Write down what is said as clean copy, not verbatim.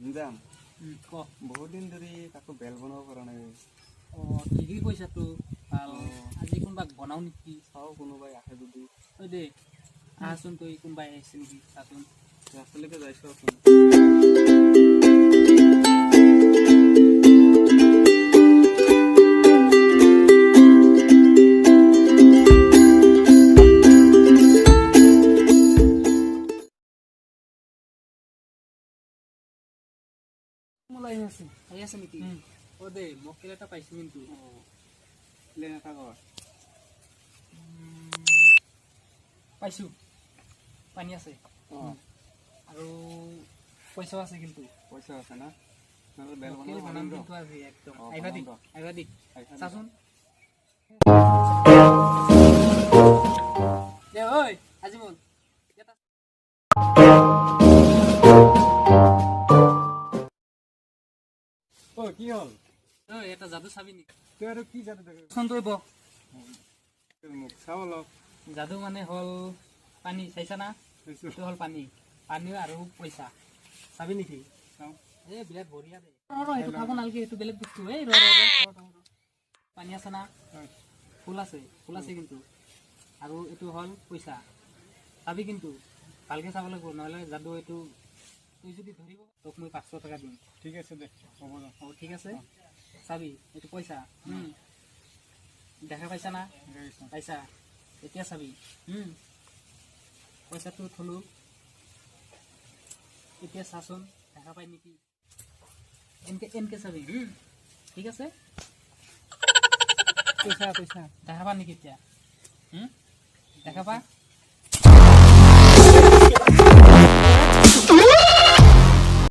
যাম ক বহুত দিন ধৰি কাকো বেল বনাব পৰা নাই ঠিকেই কৈছাতো ভাল আজি কোনোবাক বনাও নেকি চাওঁ কোনোবাই আহে যদি ঐ দে আহাচোন তই কোনোবাই আহিছে নেকি চাচোন ৰাস্তালৈকে যাইছোঁ আহি আছে নেকি দে মকেল এটা পাইছোঁ কিন্তু প্লেন এটা কৰ পাইছোঁ পানী আছে আৰু পইচাও আছে কিন্তু পইচা আছে না বেল মকেল বনাম কিন্তু আজি একদম আহিবা দি চাচোন দে ঐ আজি মোৰ কি হ'ল এটা যাদু চাবি নেকি তই আৰু কি যাদু তই বহ মোক চাওঁ অলপ যাদু মানে হ'ল পানী চাইছা না এইটো হ'ল পানী আৰু পইচা চাবি নেকি চাওঁ এই বিৰাট বঢ়িয়া দে সেইটো খাব নালাগে সেইটো বেলেগ বস্তু এই পানী আছে না ফুল আছে কিন্তু আৰু এইটো হ'ল পইচা চাবি কিন্তু ভালকৈ চাব লাগিব নহ'লে যাদু এইটো তুই যদি ধৰিব তোক মই 500 টকা দিম ঠিক আছে দে হ'ব ঠিক আছে চাবি এইটো পইচা দেখা পাইছা না পাইছা এতিয়া চাবি পইচাটো থলোঁ এতিয়া চাচোন দেখা পাই নেকি এনকে চাবি ঠিক আছে পইচা দেখা পা নেকি এতিয়া দেখা পা